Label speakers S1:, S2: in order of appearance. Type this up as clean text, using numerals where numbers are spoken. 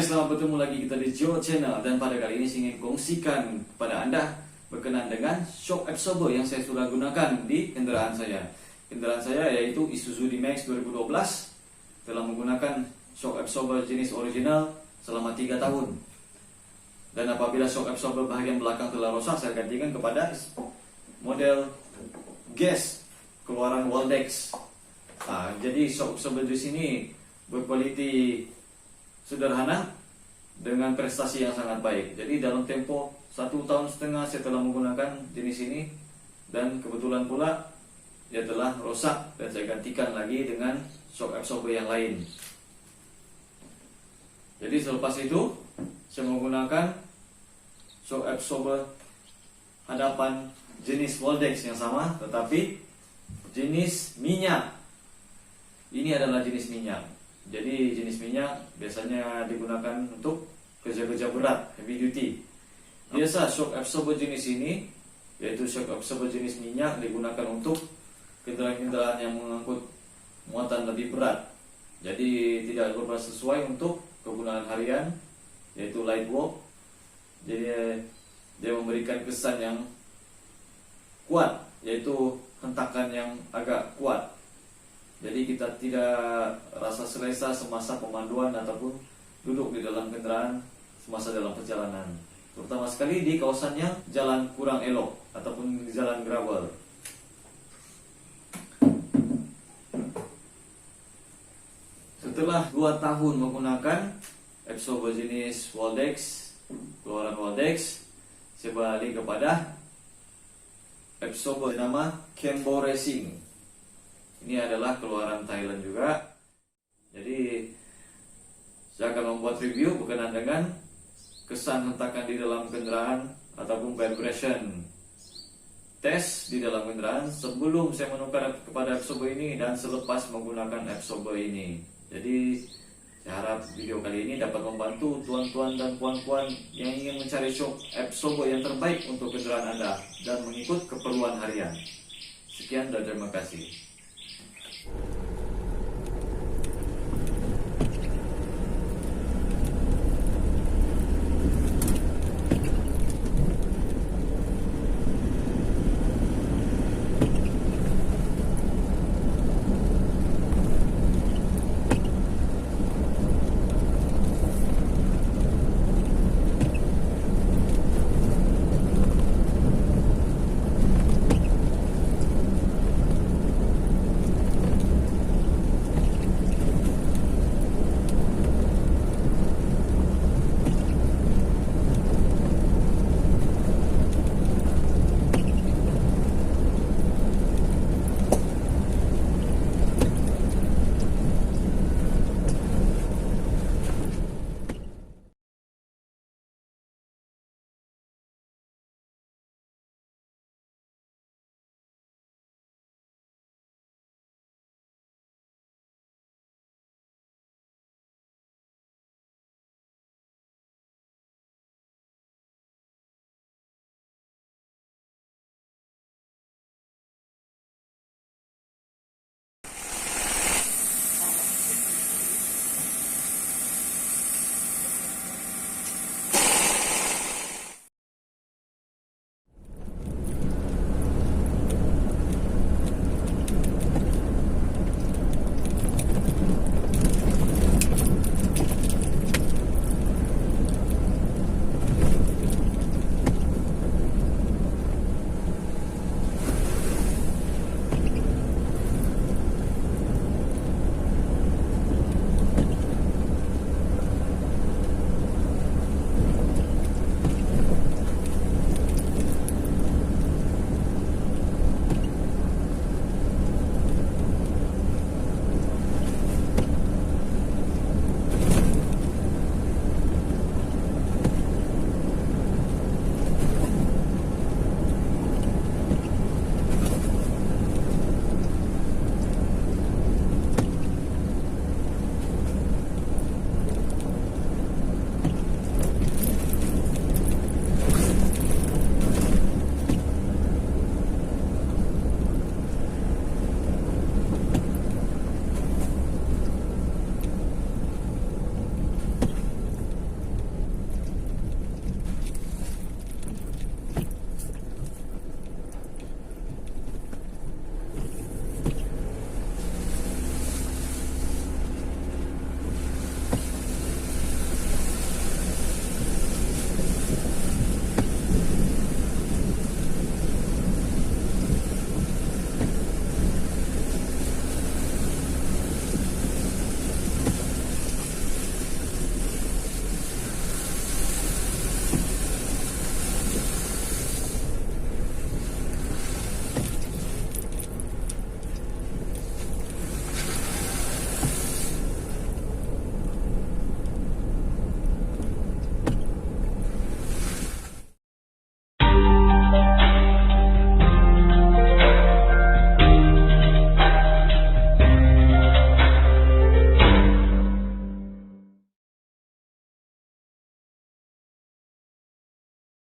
S1: Hai, selamat bertemu lagi kita di Geo Channel. Dan pada kali ini saya ingin kongsikan kepada Anda berkenaan dengan shock absorber yang saya sudah gunakan di kendaraan saya. Kendaraan saya yaitu Isuzu D-Max 2012 telah menggunakan shock absorber jenis original selama 3 tahun. Dan apabila shock absorber bahagian belakang telah rusak, saya gantikan kepada model gas keluaran Waldex. Jadi shock absorber di sini berkualiti sederhana dengan prestasi yang sangat baik. Jadi dalam tempo 1,5 tahun saya telah menggunakan jenis ini, dan kebetulan pula dia telah rusak dan saya gantikan lagi dengan shock absorber yang lain. Jadi selepas itu saya menggunakan shock absorber hadapan jenis Waldex yang sama, tetapi jenis minyak. Ini adalah jenis minyak. Jadi jenis minyak biasanya digunakan untuk kerja-kerja berat, heavy duty. Biasa shock absorber jenis ini, yaitu shock absorber jenis minyak, digunakan untuk kendaraan-kendaraan yang mengangkut muatan lebih berat. Jadi tidak sesuai untuk kegunaan harian, yaitu light work. Jadi dia memberikan kesan yang kuat, yaitu hentakan yang agak kuat. Jadi kita tidak rasa selesa semasa pemanduan ataupun duduk di dalam kendaraan semasa dalam perjalanan. Terutama sekali di kawasannya jalan kurang elok ataupun di jalan gravel. Setelah 2 tahun menggunakan absorber jenis Waldex, keluaran Waldex, saya beralih kepada absorber nama Kembo Racing. Ini adalah keluaran Thailand juga. Jadi saya akan membuat review berkenaan dengan kesan hentakan di dalam kendaraan ataupun vibration test di dalam kendaraan sebelum saya menukar kepada absorber ini dan selepas menggunakan absorber ini. Jadi saya harap video kali ini dapat membantu tuan-tuan dan puan-puan yang ingin mencari shock absorber yang terbaik untuk kendaraan Anda dan mengikut keperluan harian. Sekian dan terima kasih.